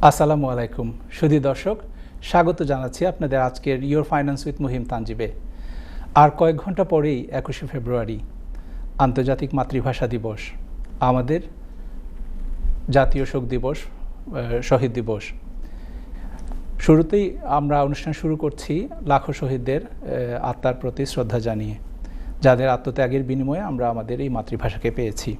আসসালামু আলাইকুম সুধী দর্শক, স্বাগত জানাচ্ছি আপনাদের আজকের ইয়োর ফাইন্যান্স উইথ মুহিম তানজিবে। আর কয়েক ঘন্টা পরেই 21শে ফেব্রুয়ারি আন্তর্জাতিক মাতৃভাষা দিবস, আমাদের জাতীয় শোক দিবস, শহীদ দিবস। শুরুতেই আমরা অনুষ্ঠান শুরু করছি লাখো শহীদদের আত্মার প্রতি শ্রদ্ধা জানিয়ে, যাদের আত্মত্যাগের বিনিময়ে আমরা আমাদের এই মাতৃভাষাকে পেয়েছি।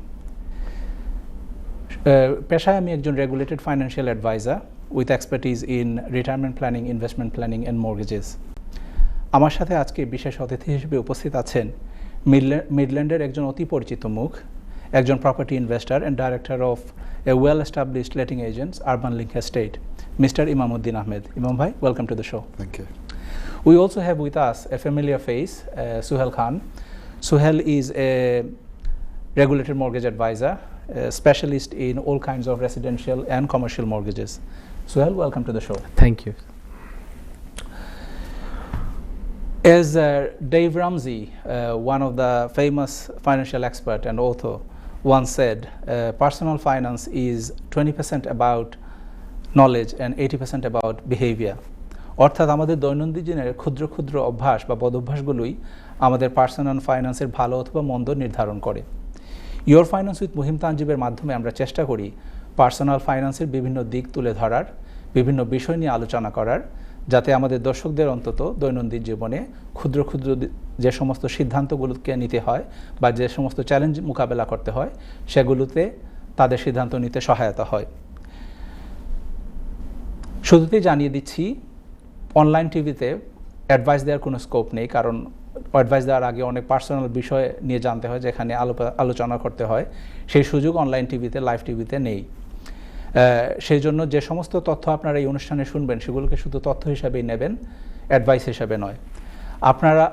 পেশায় আমি একজন regulated financial adviser with expertise in retirement planning, investment planning and mortgages. আমার সাথে আজকে বিশেষ অতিথি হিসেবে উপস্থিত আছেন মিডল্যান্ডের একজন অতি পরিচিত মুখ, একজন property investor and director of A well established letting agents urban link estate, Mr. Imamuddin Ahmed. Imam bhai, welcome to the show. Thank you. We also have with us a familiar face, Suhail Khan. Suhail is a regulated mortgage advisor, a specialist in all kinds of residential and commercial mortgages. Suhail, welcome to the show. Thank you. As Dave Ramsey, one of the famous financial expert and author, once said, personal finance is 20% about knowledge and 80% about behavior. অর্থাৎ আমাদের দৈনন্দিন জীবনের ক্ষুদ্র ক্ষুদ্র অভ্যাস বা বদভ্যাসগুলোই আমাদের personal ফাইন্যান্সের ভালো অথবা মন্দ নির্ধারণ করে। ইয়োর ফাইন্যান্স উইথ মুহিম তানজিবের মাধ্যমে আমরা চেষ্টা করি পার্সোনাল ফাইন্যান্সের বিভিন্ন দিক তুলে ধরার, বিভিন্ন বিষয় নিয়ে আলোচনা করার, যাতে আমাদের দর্শকদের অন্তত দৈনন্দিন জীবনে ক্ষুদ্র ক্ষুদ্র যে সমস্ত সিদ্ধান্তগুলোকে নিতে হয় বা যে সমস্ত চ্যালেঞ্জ মোকাবেলা করতে হয়, সেগুলোতে তাদের সিদ্ধান্ত নিতে সহায়তা হয়। শুরুতেই জানিয়ে দিচ্ছি, অনলাইন টিভিতে অ্যাডভাইস দেওয়ার কোনো স্কোপ নেই, কারণ অ্যাডভাইস দেওয়ার আগে অনেক পার্সোনাল বিষয় নিয়ে জানতে হয়, যেখানে আলোচনা করতে হয়। সেই সুযোগ অনলাইন টিভিতে, লাইভ টিভিতে নেই। সেই জন্য যে সমস্ত তথ্য আপনারা এই অনুষ্ঠানে শুনবেন, সেগুলোকে শুধু তথ্য হিসাবেই নেবেন, অ্যাডভাইস হিসাবে নয়। আপনারা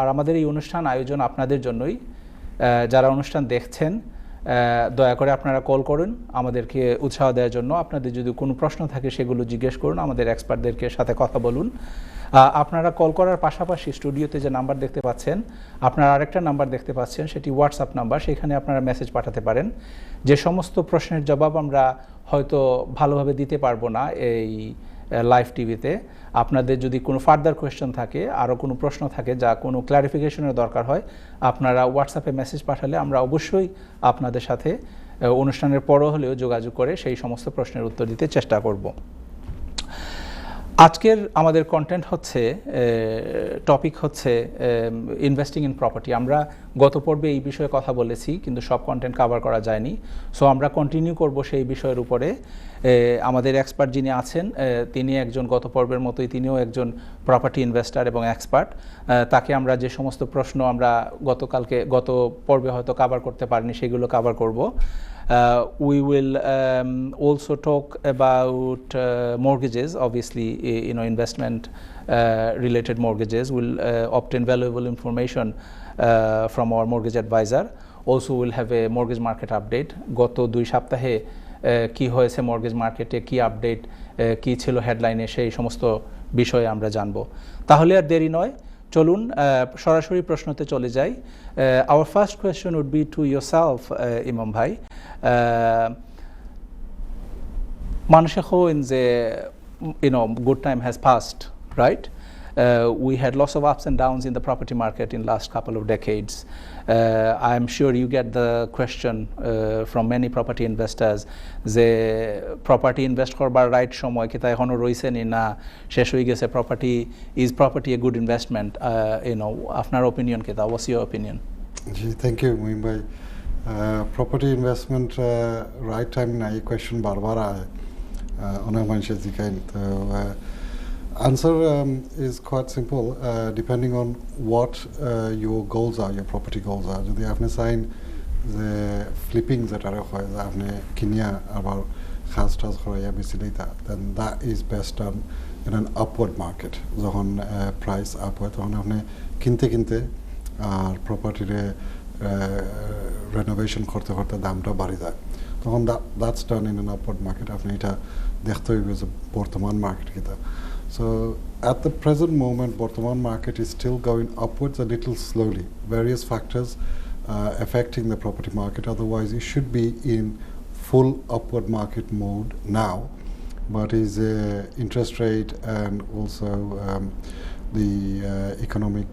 আর আমাদের এই অনুষ্ঠান আয়োজন আপনাদের জন্যই। যারা অনুষ্ঠান দেখছেন, দয়া করে আপনারা কল করুন আমাদেরকে উৎসাহ দেওয়ার জন্য। আপনাদের যদি কোনো প্রশ্ন থাকে সেগুলো জিজ্ঞেস করুন, আমাদের এক্সপার্টদেরকে সাথে কথা বলুন। আপনারা কল করার পাশাপাশি স্টুডিওতে যে নাম্বার দেখতে পাচ্ছেন, আপনারা আরেকটা নাম্বার দেখতে পাচ্ছেন, সেটি হোয়াটসঅ্যাপ নাম্বার। সেখানে আপনারা মেসেজ পাঠাতে পারেন। যে সমস্ত প্রশ্নের জবাব আমরা হয়তো ভালোভাবে দিতে পারবো না এই লাইভ টিভিতে, আপনাদের যদি কোনো ফার্দার কোয়েশ্চেন থাকে, আরও কোনো প্রশ্ন থাকে, যা কোনো ক্ল্যারিফিকেশনের দরকার হয়, আপনারা হোয়াটসঅ্যাপে মেসেজ পাঠালে আমরা অবশ্যই আপনাদের সাথে অনুষ্ঠানের পরও হলেও যোগাযোগ করে সেই সমস্ত প্রশ্নের উত্তর দিতে চেষ্টা করব। আজকের আমাদের কন্টেন্ট হচ্ছে, টপিক হচ্ছে ইনভেস্টিং ইন প্রপার্টি। আমরা গত পর্বে এই বিষয়ে কথা বলেছি, কিন্তু সব কন্টেন্ট কভার করা যায়নি। সো আমরা কন্টিনিউ করব সেই বিষয়ের উপরে। আমাদের এক্সপার্ট যিনি আছেন, তিনি একজন, গত পর্বের মতোই তিনিও একজন প্রপার্টি ইনভেস্টর এবং এক্সপার্ট। তাকে আমরা যে সমস্ত প্রশ্ন আমরা গত পর্বে হয়তো কভার করতে পারিনি, সেগুলো কভার করব। We will also talk about mortgages, obviously, investment related mortgages. We'll obtain valuable information from our mortgage advisor. Also, we'll have a mortgage market update. গত 2 সপ্তাহে কি হয়েছে মর্গেজ মার্কেটে, কি আপডেট, কি ছিল হেডলাইনে, সেই সমস্ত বিষয়ে আমরা জানব। তাহলে আর দেরি নয়, চলুন সরাসরি প্রশ্নতে চলে যাই। Our first question would be to yourself, Imam Bhai. মানুষের in the good time has passed, right? We had lots of ups and downs in the property market in last couple of decades. I'm sure you get the question from many property investors, যে property invest করবার right সময় কি তা এখনো রয়েছে না, শেষ হয়ে গেছে, is property a good investment? আপনার opinion কি তা? What's your opinion? জি, থ্যাংক ইউ মুহিম ভাই। প্রপার্টি ইনভেস্টমেন্ট রাইট টাইম না, এই কোয়েশ্চন বারবার আয়, অনেক মানুষের জিজ্ঞাসা। তো answer is quite simple, depending on what your goals are, your property goals are. যদি আপনি চাইন যে ফ্লিপিং যেটা হয়, যে আপনি কিনিয়া আবার খাস টাস করাইয়া বেশি দিতা, then that is best done in an upward market. যখন প্রাইস আপ হয়, তখন আপনি কিনতে আর প্রপার্টিরে রেনোভেশন করতে করতে দামটা বাড়ি যায়, তখন that's done in an upward market. আপনি এটা দেখতে হইবে যে বর্তমান মার্কেট কিতা। So at the present moment, Bortoman market is still going upwards a little slowly. Various factors affecting the property market. Otherwise, it should be in full upward market mode now. but is interest rate and also the economic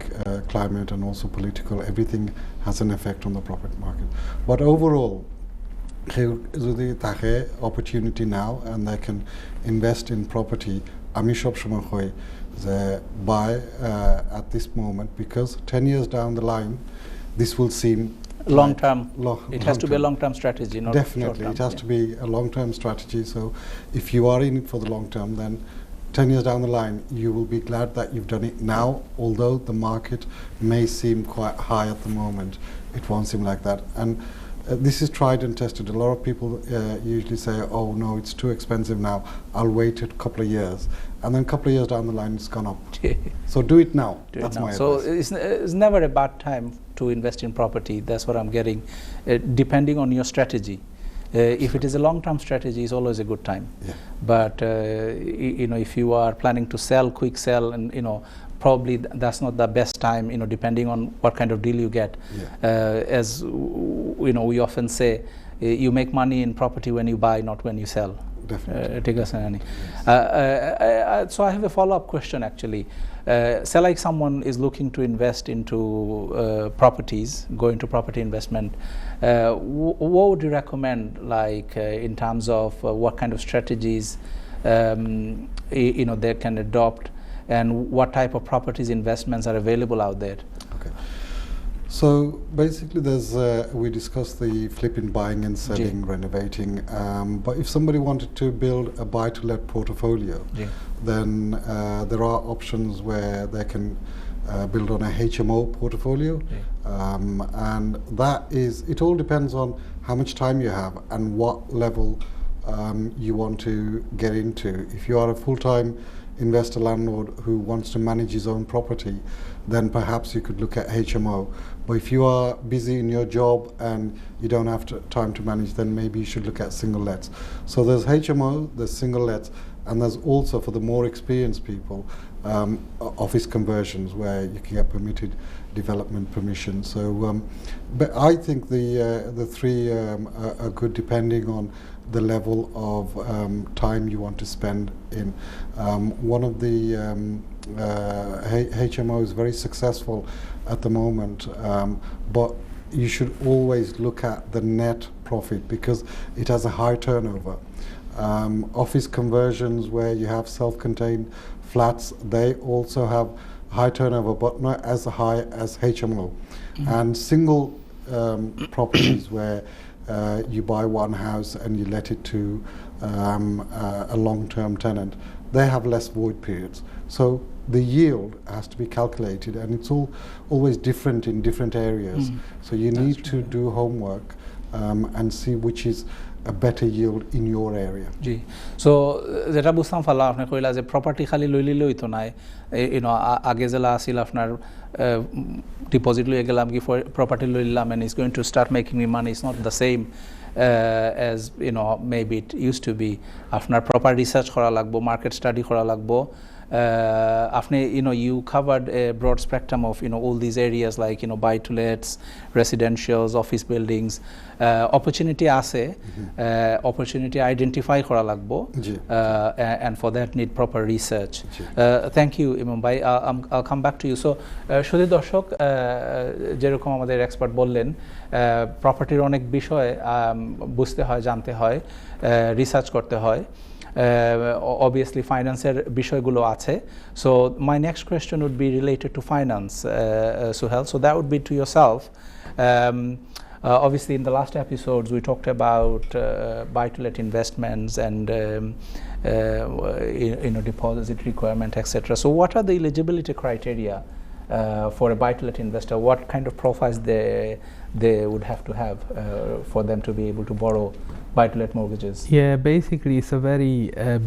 climate and also political, everything has an effect on the property market. But overall, যদি থাকে opportunity now and they can invest in property, আমি সব সময় কই যে buy at this moment, because 10 years down the line this will seem long term. It has to be a long term strategy, not definitely short it term. has to be a long term strategy. So if you are in it for the long term, then 10 years down the line you will be glad that you've done it now, although the market may seem quite high at the moment. It won't seem like that. And this is tried and tested. A lot of people usually say, oh no, it's too expensive now, I'll wait a couple of years, and then a couple of years down the line it's gone up. So do it now. That's my advice. So it's never a bad time to invest in property. That's what I'm getting, depending on your strategy. If it is a long-term strategy, it's always a good time. Yeah. But you know, if you are planning to sell, quick sell, and you know, probably that's not the best time. You know, depending on what kind of deal you get. Yeah. As you know, we often say, you make money in property when you buy, not when you sell. Definitely. So I have a follow-up question actually. Say like someone is looking to invest into properties, go into property investment. What would you recommend, like in terms of what kind of strategies you know they can adopt, and what type of properties investments are available out there? Okay. So basically there's, we discussed the flipping, buying and selling, renovating, but if somebody wanted to build a buy-to-let portfolio, then there are options where they can build on a HMO portfolio, and that is, it all depends on how much time you have and what level you want to get into. If you are a full-time investor landlord who wants to manage his own property, then perhaps you could look at HMO. But if you are busy in your job and you don't have time to manage, then maybe you should look at single lets. So there's HMO, there's single lets, and there's also, for the more experienced people, office conversions where you can get permitted development permission. So but I think the three are good depending on the level of time you want to spend in. One of the HMO is very successful at the moment, but you should always look at the net profit because it has a high turnover. Office conversions where you have self-contained flats, they also have high turnover but not as high as HMO. And single properties where you buy one house and you let it to a long-term tenant, they have less void periods. So the yield has to be calculated, and it's always different in different areas. So you need to do homework and see which is a better yield in your area. G so যেটা বুঝতাম ফালা আপনি কইলা যে property খালি লইলে হইতো না ইউনো আগে জেলা আছিল আপনার ডিপোজিট লইয়ে গেলাম কি প্রপার্টি লইলাম and it's going to start making me money. It's not the same as you know maybe it used to be. আপনার প্রপার রিসার্চ করা লাগবো, মার্কেট স্টাডি করা লাগবো. After you covered a broad spectrum of all these areas like buy to lets, residentials, office buildings. Opportunity আছে, opportunity identify করা লাগবো, and for that need proper research. Thank you Imam bhai. I'll come back to you. So শুধু দর্শক যেরকম আমাদের expert বললেন প্রপার্টির অনেক বিষয় বুঝতে হয়, জানতে হয়, রিসার্চ করতে হয়. Obviously financeer বিষয়গুলো আছে. So my next question would be related to finance, Suhail. So that would be to yourself. Obviously in the last episodes we talked about buy-to-let investments and deposit requirement, etc. So what are the eligibility criteria for a buy-to-let investor? What kind of profiles they would have to have for them to be able to borrow buy-to-let mortgages? Yeah, basically it's a very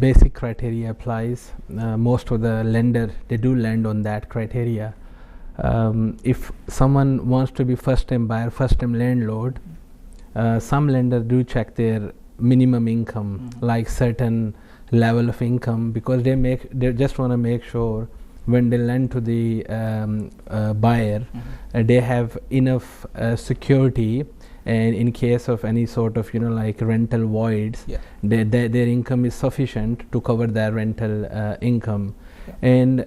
basic criteria applies. Most of the lender, they do lend on that criteria. If someone wants to be first-time buyer, first-time landlord, some lenders do check their minimum income, like certain level of income, because they just want to make sure when they lend to the buyer, they have enough security and in case of any sort of like rental voids, Yeah. their income is sufficient to cover their rental income. And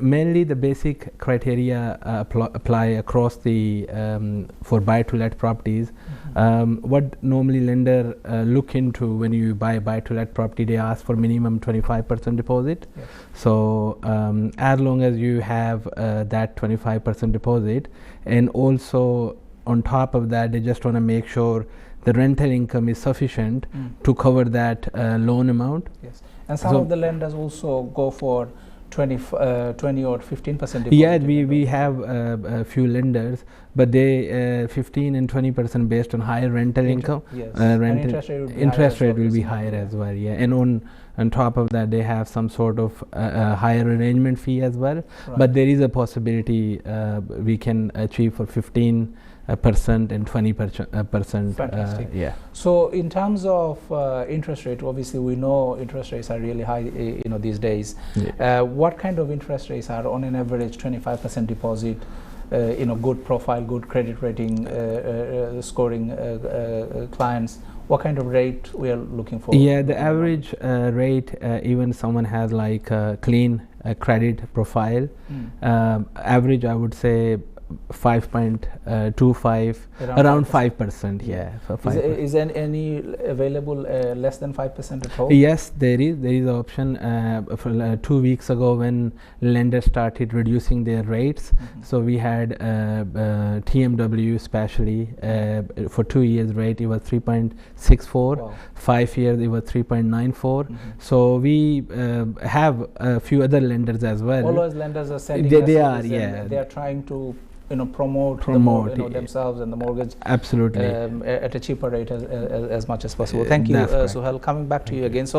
mainly the basic criteria apply across the for buy-to-let properties. What normally lender look into when you buy a buy-to-let property, they ask for minimum 25% deposit. Yes. So as long as you have that 25% deposit, and also on top of that, they just want to make sure the rental income is sufficient to cover that loan amount. Yes. And some of the lenders also go for 20 or 15% deposit. Yeah, we have a few lenders, but they 15 and 20% based on higher rental income. Yes. Rental Interest rate will be higher as well. Yeah, and on top of that, they have some sort of higher arrangement fee as well. Right. But there is a possibility we can achieve for 15% and 20%. Fantastic. Yeah. So in terms of interest rate, obviously we know interest rates are really high, these days. Yeah. What kind of interest rates are on an average 25% deposit? Good profile, good credit rating, scoring clients. What kind of rate we are looking for? Yeah, the average rate, even someone has like a clean credit profile, average I would say 5.25, around 5%. Yeah, for 5%. Is there any available less than 5% at all? Yes, there is an option. 2 weeks ago, when lenders started reducing their rates, so we had TMW especially for 2 years rate it was 3.64. Wow. 5 years it was 3.94. So we have a few other lenders as well. All those lenders are sending They messages are, and yeah. they are trying to promote themselves and the mortgage absolutely at a cheaper rate as much as possible. Thank you, Sohail. Coming back to you again. So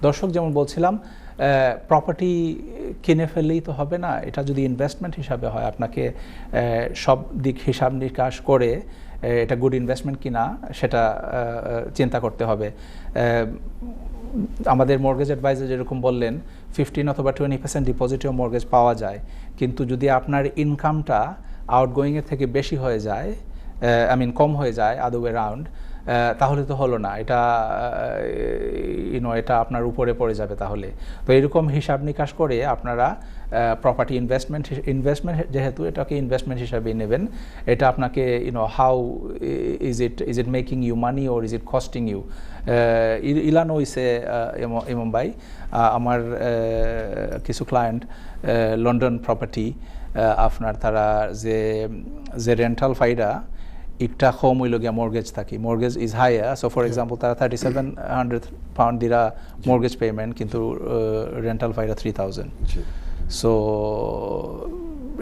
দর্শক যেমন বলছিলাম, property কিনে ফেললেই তো হবে না, এটা যদি investment হিসাবে হয় আপনাকে সব দিক হিসাব নিকাশ করে এটা গুড ইনভেস্টমেন্ট কিনা সেটা চিন্তা করতে হবে। আমাদের মর্গেজ অ্যাডভাইজার যেরকম বললেন 15 অথবা 20% ডিপোজিটেও মর্গেজ পাওয়া যায়, কিন্তু যদি আপনার ইনকামটা আউটগোয়িংয়ের থেকে বেশি হয়ে যায়, কম হয়ে যায় আদার ওয়ে রাউন্ড, তাহলে তো হলো না, এটা এটা আপনার উপরে পড়ে যাবে। তাহলে তো এরকম হিসাব নিকাশ করে আপনারা প্রপার্টি ইনভেস্টমেন্ট যেহেতু এটাকে ইনভেস্টমেন্ট হিসাবে নেবেন, এটা আপনাকে how is it making you money or is it costing you. ইলান ওইসে ইমাম ভাই, আমার কিছু ক্লায়েন্ট লন্ডন প্রপার্টি আপনার তারা যে রেন্টাল ফাইডা একটা কম হইল গিয়া মর্গেজ থাকি, mortgage is higher. So for example তারা £3,700 দিরা মর্গেজ পেমেন্ট, কিন্তু রেন্টাল ফাইডা 3,000। সো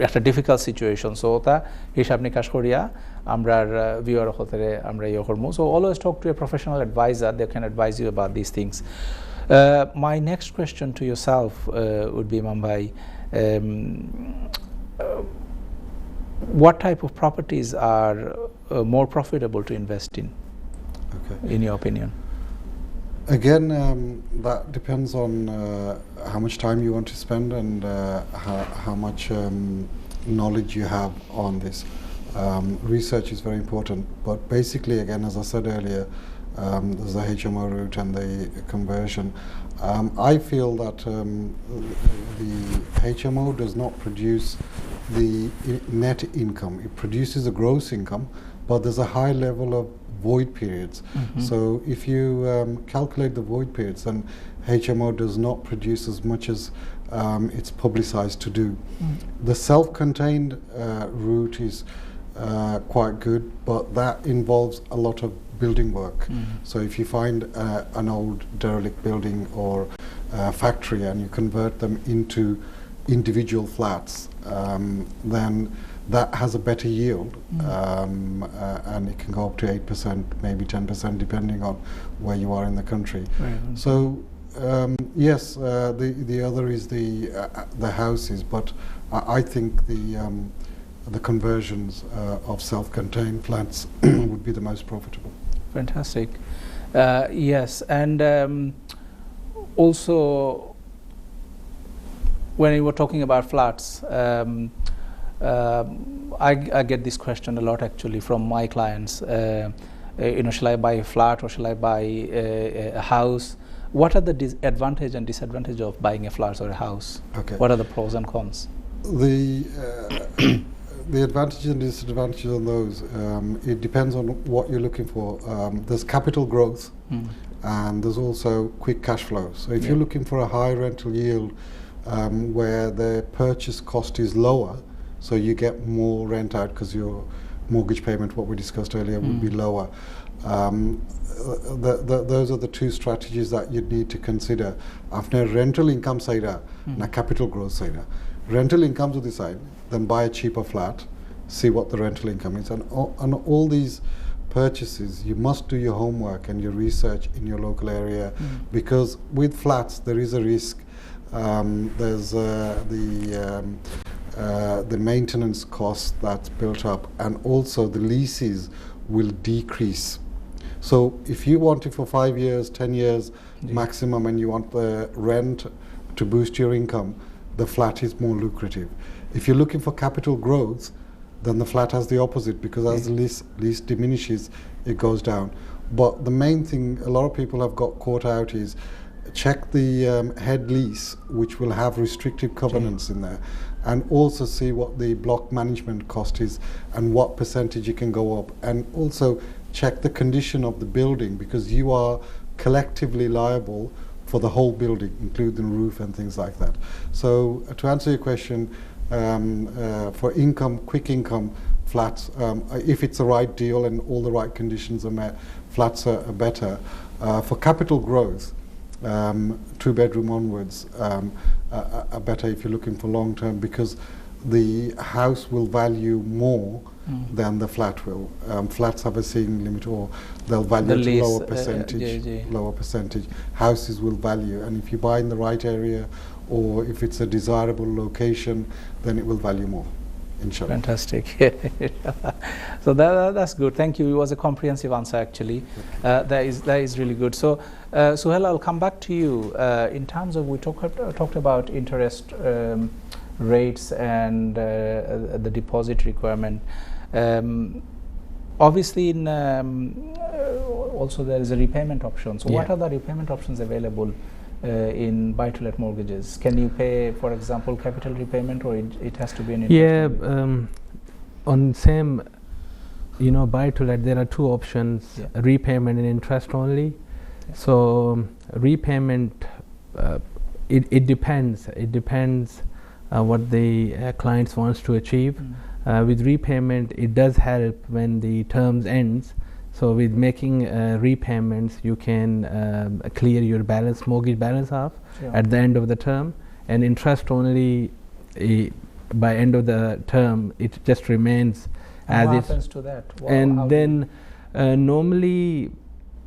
একটা ডিফিকাল্ট সিচুয়েশন। সো ওটা হিসাব নিকাশ করিয়া আমরা ভিউয়ার হতে আমরা ইয়ে করবো। So always talk to a professional adviser, they can advise you about this things. My next question to yourself would be, Imam Bhai, what type of properties are more profitable to invest in, in your opinion? Again, that depends on how much time you want to spend and how much knowledge you have on this. Research is very important, but basically, again, as I said earlier, there's the HMO route and the conversion. I feel that the HMO does not produce the net income. It produces a gross income, but there's a high level of void periods. So if you calculate the void periods, then HMO does not produce as much as it's publicized to do. The self-contained route is quite good, but that involves a lot of building work. So if you find an old derelict building or factory and you convert them into individual flats, then that has a better yield, and it can go up to 8%, maybe 10%, depending on where you are in the country. So yes, the other is the houses, but I think the conversions of self-contained flats would be the most profitable. Fantastic. Yes, and also when you were talking about flats, I get this question a lot actually from my clients. Shall I buy a flat or shall I buy a house? What are the advantage and disadvantage of buying a flat or a house? Okay. What are the pros and cons? The advantages and disadvantages on those, it depends on what you're looking for. There's capital growth, and there's also quick cash flow. So if you're looking for a high rental yield where the purchase cost is lower, so you get more rent out because your mortgage payment, what we discussed earlier, would be lower. Those are the two strategies that you'd need to consider. After rental income side, na capital growth side. Rental income to the side, then buy a cheaper flat, see what the rental income is. And on all these purchases, you must do your homework and your research in your local area, because with flats there is a risk. There's the maintenance cost that's built up, and also the leases will decrease. So if you want it for 5 years, 10 years maximum, and you want the rent to boost your income, the flat is more lucrative. If you're looking for capital growth, then the flat has the opposite, because as the lease diminishes, it goes down. But the main thing a lot of people have got caught out is check the head lease, which will have restrictive covenants in there, and also see what the block management cost is and what percentage it can go up, and also check the condition of the building, because you are collectively liable for the whole building, including roof and things like that. So to answer your question, for income, quick income flats, if it's the right deal and all the right conditions are met, flats are better. For capital growth, 2-bedroom onwards are better if you're looking for long term, because the house will value more than the flat will. Flats have a ceiling limit, or they'll value at a lower percentage. Lower percentage. Houses will value, and if you buy in the right area, or if it's a desirable location, then it will value more. Inshallah. Fantastic. So that's good. Thank you. It was a comprehensive answer actually. That is really good. So Suhail, I'll come back to you in terms of, we talked about interest rates and the deposit requirement. Obviously, also there is a repayment option. So what are the repayment options available in buy-to-let mortgages? Can you pay, for example, capital repayment, or it has to be an interest? On same, buy-to-let, there are two options: repayment and interest only. So repayment, it depends. It depends what the clients wants to achieve. With repayment, it does help when the terms ends. So with making repayments, you can clear your mortgage balance off at the end of the term. And interest only, by end of the term, it just remains as what it. Happens to that? And then normally,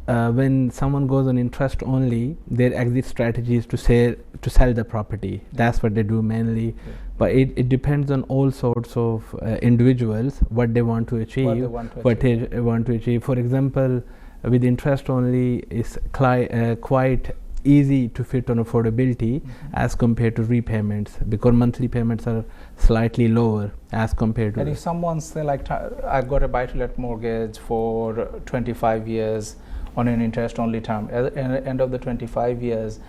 when someone goes on interest only, their exit strategy is to sell the property. That's what they do mainly. But it depends on all sorts of individuals, what they want to achieve, For example, with interest only, is quite easy to fit on affordability as compared to repayments, because monthly payments are slightly lower as compared to. And if someone say, like, I've got a buy-to-let mortgage for 25 years on an interest-only term, at the end of the 25 years,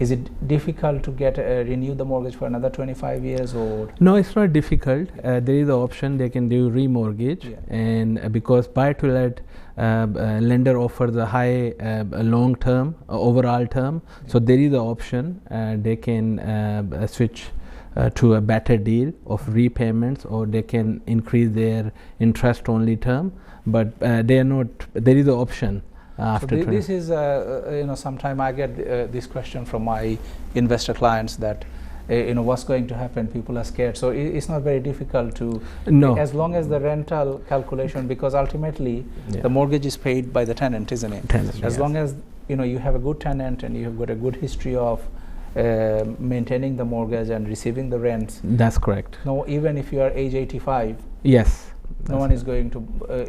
is it difficult to renew the mortgage for another 25 years? Or no, it's not difficult. There is the option they can do remortgage, and because buy-to-let lender offers a high long-term overall term, so there is the option they can switch to a better deal of repayments, or they can increase their interest-only term. But they are not. There is the option. After so this is sometimes I get this question from my investor clients that what's going to happen. People are scared, so it's not very difficult to. No. As long as the rental calculation, because ultimately the mortgage is paid by the tenant, isn't it? Tenant, as long as you have a good tenant and you have got a good history of maintaining the mortgage and receiving the rents. That's correct. No, even if you are age 85. Yes. No one is going to,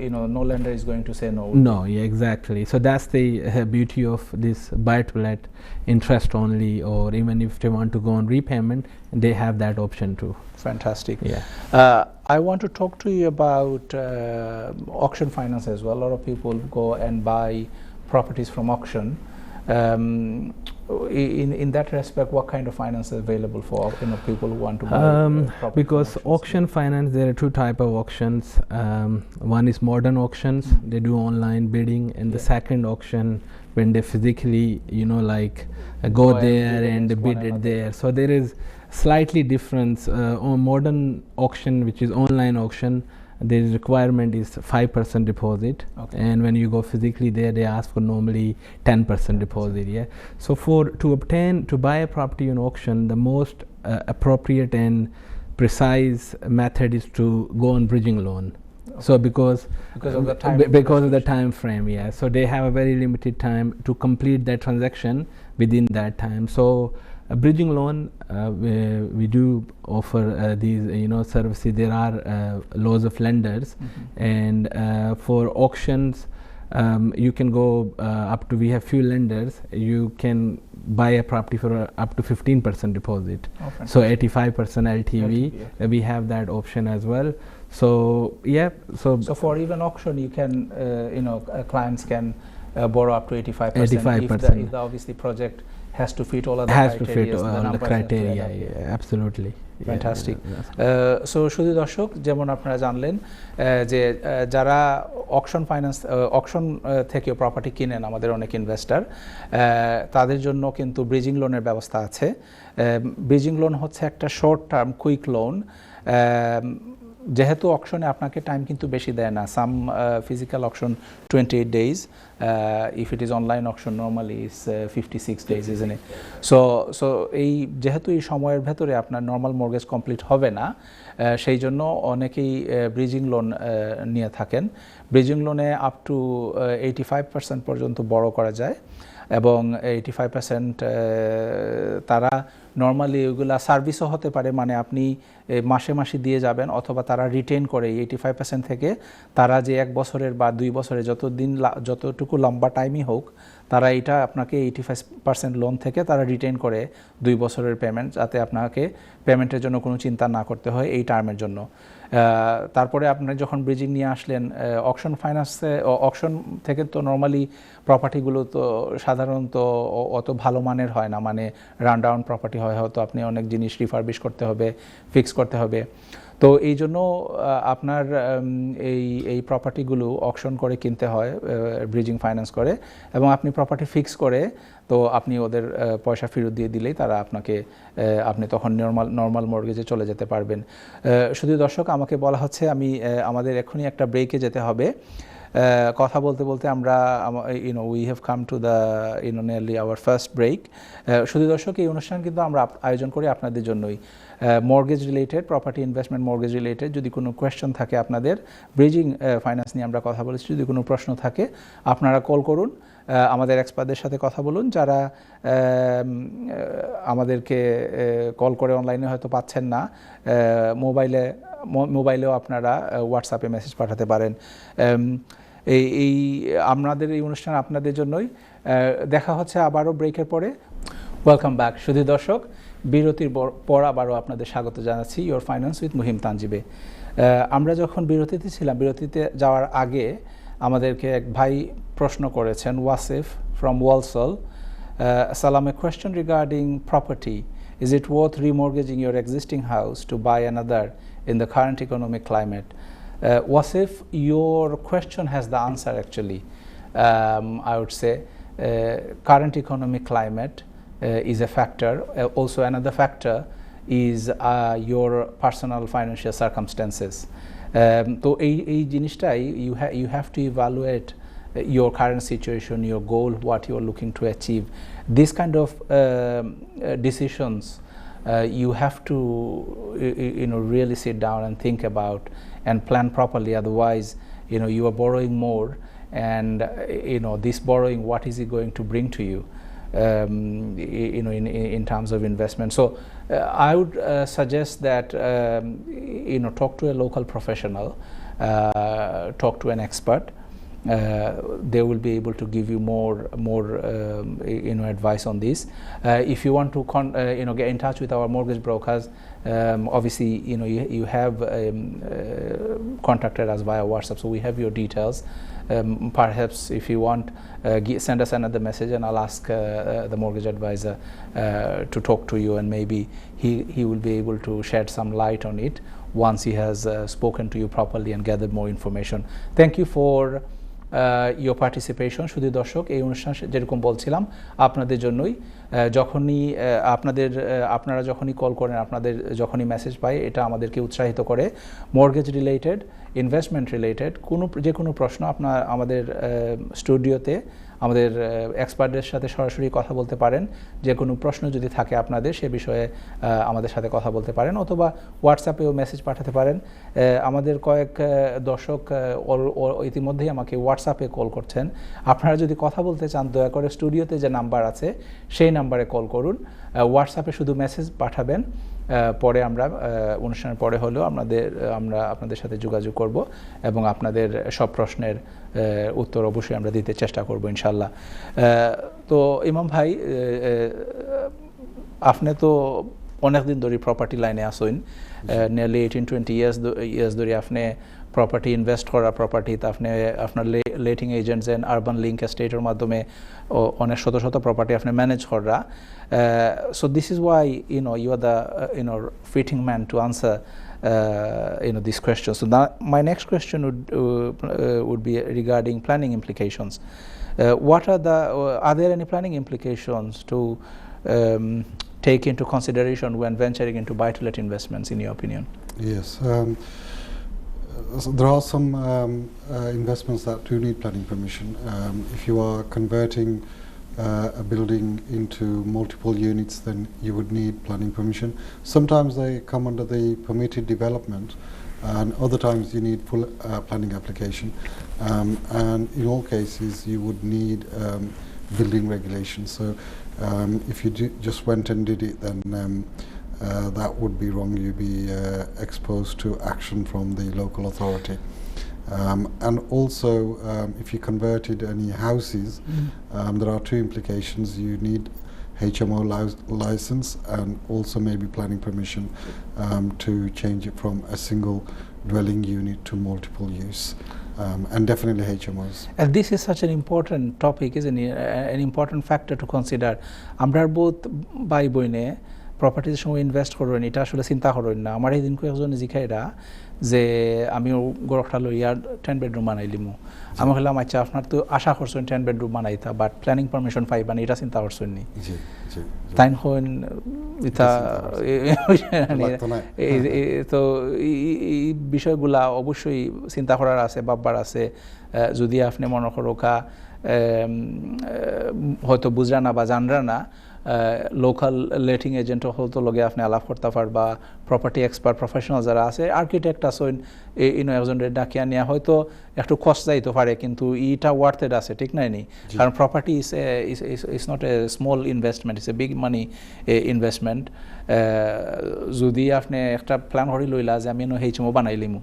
no lender is going to say no. No, yeah, exactly. So that's the beauty of this buy to let, interest only, or even if they want to go on repayment, they have that option too. Fantastic. Yeah. I want to talk to you about auction finance as well. A lot of people go and buy properties from auction. In that respect, what kind of finance is available for people who want to buy property? Because auction finance, there are two type of auctions. One is modern auctions, they do online bidding, and the second auction when they physically go there and bid it there. So there is slightly difference. On modern auction, which is online auction, the requirement is 5% deposit, and when you go physically there, they ask for normally 10% deposit. Yeah. So to buy a property on auction, the most appropriate and precise method is to go on bridging loan. So because of the time frame, yeah. So they have a very limited time to complete that transaction within that time. So a bridging loan, we do offer these services. There are loads of lenders, and for auctions you can go up to, we have few lenders, you can buy a property for up to 15% deposit. So 85% LTV, we have that option as well. So yeah, so for even auction you can clients can borrow up to 85%. 85%. If the obviously project has to fit all of the criteria. Yeah, absolutely. Fantastic. So শুধু দর্শক, যেমন আপনারা জানলেন যে যারা auction finance auction থেকে property কিনেন, আমাদের অনেক ইনভেস্টর, তাদের জন্য কিন্তু ব্রিজিং লোনের ব্যবস্থা আছে। ব্রিজিং লোন হচ্ছে একটা শর্ট টার্ম কুইক লোন। যেহেতু অকশনে আপনাকে টাইম কিন্তু বেশি দেয় না, সাম physical auction 28 days, if it is online auction normally is 56 days, isn't it? So এই যেহেতু এই সময়ের ভেতরে আপনার নর্মাল মর্গেজ কমপ্লিট হবে না, সেই জন্য অনেকেই ব্রিজিং লোন নিয়ে থাকেন। ব্রিজিং লোনে আপ টু 85% পর্যন্ত বড় করা যায়, এবং 85% তারা নর্মালি ওইগুলা সার্ভিসও হতে পারে, মানে আপনি মাসে মাসে দিয়ে যাবেন, অথবা তারা রিটেন করে 85% থেকে তারা যে 1 বছরের বা 2 বছরের যতটুকু লম্বা টাইমই হোক, তারা এটা আপনাকে 85% লোন থেকে তারা রিটেন করে 2 বছরের পেমেন্ট, যাতে আপনাকে পেমেন্টের জন্য কোনো চিন্তা না করতে হয় এই টার্মের জন্য। তারপরে আপনি যখন ব্রিজিং নিয়ে আসলেন, অকশন ফাইন্যান্সে অকশন থেকে তো নর্মালি প্রপার্টিগুলো তো সাধারণত অত ভালো মানের হয় না, মানে রান ডাউন প্রপার্টি হয়, হয়তো আপনি অনেক জিনিস রিফারবিশ করতে হবে, ফিক্স করতে হবে। তো এই জন্য আপনার এই প্রপার্টিগুলো অকশন করে কিনতে হয় ব্রিজিং ফাইন্যান্স করে, এবং আপনি প্রপার্টি ফিক্স করে তো আপনি ওদের পয়সা ফেরত দিয়ে দিলেই তারা আপনি তখন নর্মাল মর্গেজে চলে যেতে পারবেন। শুধু দর্শক, আমাকে বলা হচ্ছে আমাদের এখনই একটা ব্রেকে যেতে হবে। কথা বলতে বলতে আমরা we have come to the nearly our first break. শুধু দর্শক, এই অনুষ্ঠান কিন্তু আমরা আয়োজন করি আপনাদের জন্যই। Mortgage related, property investment mortgage related যদি কোনো কোয়েশ্চন থাকে আপনাদের, ব্রিজিং ফাইন্যান্স নিয়ে আমরা কথা বলেছি, যদি কোনো প্রশ্ন থাকে আপনারা কল করুন, আমাদের এক্সপার্টদের সাথে কথা বলুন। যারা আমাদেরকে কল করে অনলাইনে হয়তো পাচ্ছেন না, মোবাইলেও আপনারা হোয়াটসঅ্যাপে মেসেজ পাঠাতে পারেন। এই আমাদের এই অনুষ্ঠান আপনাদের জন্যই। দেখা হচ্ছে আবারও ব্রেকের পরে। ওয়েলকাম ব্যাক শুধু দর্শক, বিরতির পর আবারও আপনাদের স্বাগত জানাচ্ছি ইয়োর ফাইন্যান্স উইথ মুহিম তানজিবে। আমরা যখন বিরতিতে ছিলাম, বিরতিতে যাওয়ার আগে আমাদেরকে এক ভাই প্রশ্ন করেছেন, ওয়াসিফ ফ্রম ওয়ালসল। সালাম, a question regarding property, is it worth remortgaging your existing house to buy another in the current economic climate? Wasif, your question has the answer actually. I would say current economic climate is a factor. Also another factor is your personal financial circumstances. তো এই জিনিসটাই you have to evaluate your current situation, your goal, what you are looking to achieve. This kind of decisions you have to really sit down and think about and plan properly. Otherwise, you are borrowing more, and this borrowing, what is it going to bring to you in terms of investment? So I would suggest that talk to a local professional talk to an expert. They will be able to give you more advice on this. If you want to get in touch with our mortgage brokers, obviously you have contacted us via WhatsApp, so we have your details. Perhaps if you want, send us another message and I'll ask the mortgage advisor to talk to you, and maybe he will be able to shed some light on it once he has spoken to you properly and gathered more information. Thank you for your participation. শুধু দর্শক, এই অনুষ্ঠান যেরকম বলছিলাম আপনাদের জন্যই, যখনই আপনারা যখনই কল করেন, আপনাদের যখনই মেসেজ পাই, এটা আমাদেরকে উৎসাহিত করে। মর্গেজ রিলেটেড, ইনভেস্টমেন্ট রিলেটেড যে কোনো প্রশ্ন আমাদের স্টুডিওতে আমাদের এক্সপার্টদের সাথে সরাসরি কথা বলতে পারেন। যে কোনো প্রশ্ন যদি থাকে আপনাদের, সে বিষয়ে আমাদের সাথে কথা বলতে পারেন, অথবা হোয়াটসঅ্যাপেও মেসেজ পাঠাতে পারেন। আমাদের কয়েক দর্শক ইতিমধ্যেই আমাকে হোয়াটসঅ্যাপে কল করছেন। আপনারা যদি কথা বলতে চান, দয়া করে স্টুডিওতে যে নাম্বার আছে সেই নাম্বারে কল করুন। হোয়াটসঅ্যাপে শুধু মেসেজ পাঠাবেন, পরে আমরা অনুষ্ঠানের পরে হলেও আমরা আপনাদের সাথে যোগাযোগ করব এবং আপনাদের সব প্রশ্নের উত্তর অবশ্যই আমরা দিতে চেষ্টা করব ইনশাল্লাহ। তো ইমাম ভাই, আপনি তো অনেক দিন ধরে প্রপার্টি লাইনে আসেন, নিয়ারলি 18-20 ইয়ার্স ধরে আপনি প্রপার্টি ইনভেস্ট করা, প্রপার্টিতে আপনি আপনার letting agents and Urban Link এস্টেটের মাধ্যমে অনেক শত শত প্রপার্টি আপনি ম্যানেজ করা। So this is why you are the fitting man to answer this question. So my next question would be regarding planning implications. Are there any planning implications to take into consideration when venturing into buy-to-let investments, in your opinion? Yes. So there are some investments that do need planning permission. If you are converting a building into multiple units, then you would need planning permission. Sometimes they come under the permitted development, and other times you need full planning application. And in all cases, you would need building regulations. So if you just went and did it, then that would be wrong. You'd be exposed to action from the local authority. And also, if you converted any houses, there are two implications. You need HMO license and also maybe planning permission to change it from a single dwelling unit to multiple use. And definitely HMOs. And this is such an important topic, isn't it? An important factor to consider. আমরা both ভাই বোনে প্রপার্টির সময় invest করেন, এটা আসলে চিন্তা করেন না। আমার এই দিন কয়েকজন জিখাইরা যে আমিও গড়টা লইয়া 10 বেডরুম বানাইলিমু। আমি বললাম, আচ্ছা আপনার তো আশা করছেন 10 বেডরুম বানাইতা, বাট প্ল্যানিং পারমিশন পাইবা না, এটা চিন্তা করছেন নি? তাই হন এটা। তো এই বিষয়গুলা অবশ্যই চিন্তা করার আছে, ভাববার আছে। যদি আপনি মনে করো হয়তো বুঝরা না বা জানরা না, লোকাল লেটিং এজেন্ট হয়তো লগে আপনি আলাপ করতে পারবা, প্রপার্টি এক্সপার্ট প্রফেশনাল যারা আছে, আর্কিটেক্ট আছেন, একজনের ডাকিয়া নেওয়া হয়তো একটু কষ্ট যাইতে পারে, কিন্তু ইটা ওয়ার্থেড আছে, ঠিক নাই নি? কারণ property is not a small investment, it's a big money investment. যদি আপনি একটা প্ল্যান করে লইলা যে আমি HMO বানাইলিমু,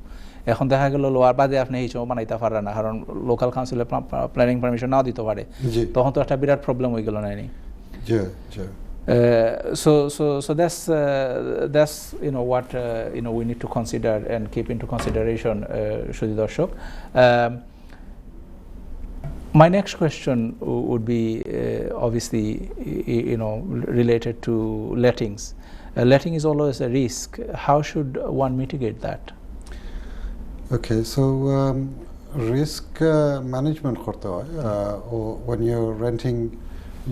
এখন দেখা গেল লোয়ার বাদে আপনি HMO বানাইতে পারে না, কারণ লোকাল কাউন্সিলে প্ল্যানিং পারমিশন নাও দিতে পারে, তখন তো একটা বিরাট প্রবলেম হয়ে গেল নাইনি? So that's what we need to consider and keep into consideration, Shudi Darshok. My next question would be obviously related to lettings. Letting is always a risk. How should one mitigate that? Okay, so risk management korte hoy, when you're renting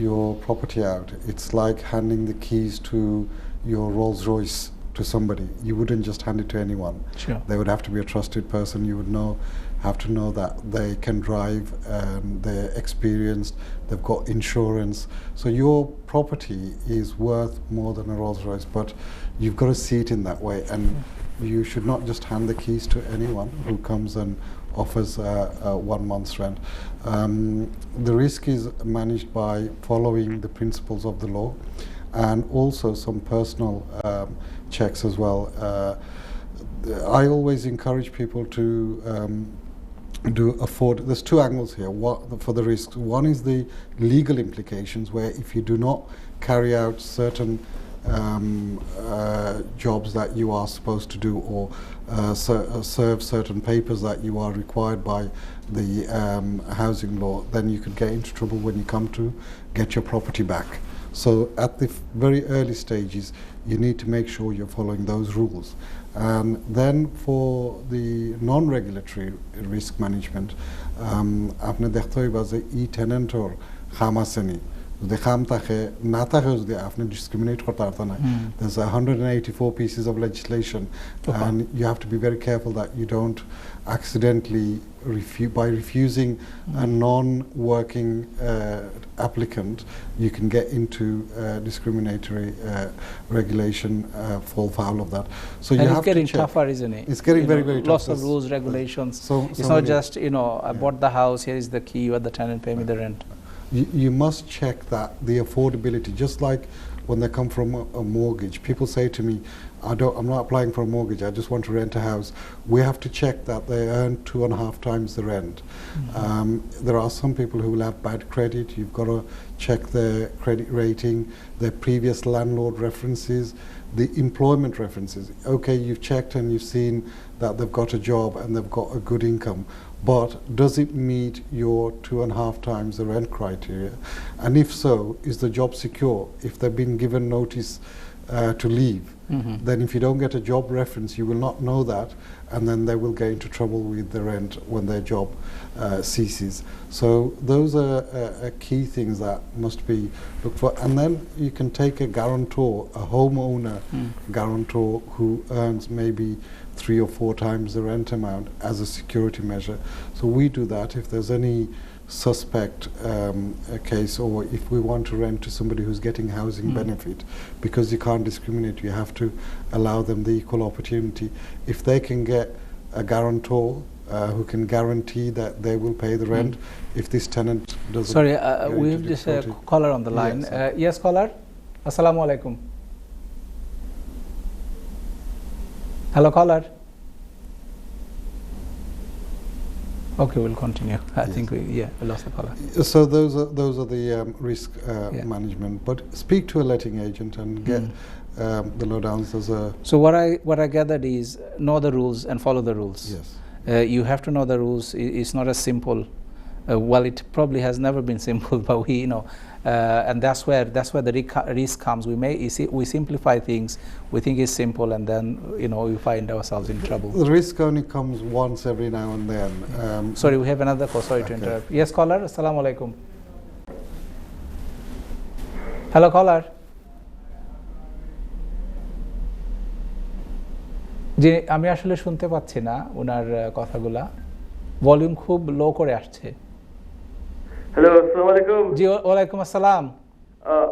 your property out, it's like handing the keys to your Rolls Royce to somebody. You wouldn't just hand it to anyone. Sure. They would have to be a trusted person. You would have to know that they can drive, they're experienced, they've got insurance. So your property is worth more than a Rolls Royce, but you've got to see it in that way. And you should not just hand the keys to anyone who comes and offers 1 month's rent. The risk is managed by following the principles of the law, and also some personal checks as well. I always encourage people to do afford. There's two angles here for the risks. One is the legal implications, where if you do not carry out certain jobs that you are supposed to do, or serve certain papers that you are required by the housing law, then you could get into trouble when you come to get your property back. So at the very early stages, you need to make sure you're following those rules. And then for the non-regulatory risk management, আপনি দেখতে হইবা যে ই-টেনেন্টর খাম আসেনি, যদি খাম থাকে না থাকে, যদি আপনি ডিসক্রিমিনেট করতে পারতেন না, there's 184 pieces of legislation, and you have to be very careful that you don't accidentally by refusing a non-working applicant, you can get into discriminatory regulation, fall foul of that. So and you it's have getting to check. tougher, isn't it? It's getting very, very tough. Lots of rules, regulations. It's not many. just, I bought the house, here is the key, you are the tenant, pay me the rent. You must check that the affordability, just like when they come from a mortgage. People say to me, I'm not applying for a mortgage, I just want to rent a house. We have to check that they earn 2.5 times the rent. There are some people who will have bad credit. You've got to check their credit rating, their previous landlord references, the employment references. Okay, you've checked and you've seen that they've got a job and they've got a good income, but does it meet your 2.5 times the rent criteria? And if so, is the job secure? If they've been given notice to leave, then if you don't get a job reference, you will not know that, and then they will get into trouble with the rent when their job ceases. So those are key things that must be looked for. And then you can take a guarantor, a homeowner guarantor, who earns maybe 3 or 4 times the rent amount as a security measure. So we do that if there's any suspect case, or if we want to rent to somebody who's getting housing benefit, because you can't discriminate, you have to allow them the equal opportunity. If they can get a guarantor who can guarantee that they will pay the rent, if this tenant doesn't. Sorry, we have just a caller on the line. Yes, caller. Assalamu alaikum. Hello, caller. Okay, we'll continue. I think we lost the caller. So those are the risk management. But speak to a letting agent and get the lowdowns as a. So what I gathered is know the rules and follow the rules. Yes. You have to know the rules. It's not as simple. Well, it probably has never been simple, but and that's where the risk comes. We simplify things. We think it's simple, and then we find ourselves in trouble. The risk only comes once every now and then. Sorry, we have another call. Sorry to interrupt. Yes, caller. Assalamu alaikum. Hello, caller. জি, আমি আসলে শুনতে পাচ্ছি না ওনার কথাগুলা, volume খুব লো করে আসছে। Hello, আসসালামু আলাইকুম। জি, ওয়ালাইকুম আসসালাম।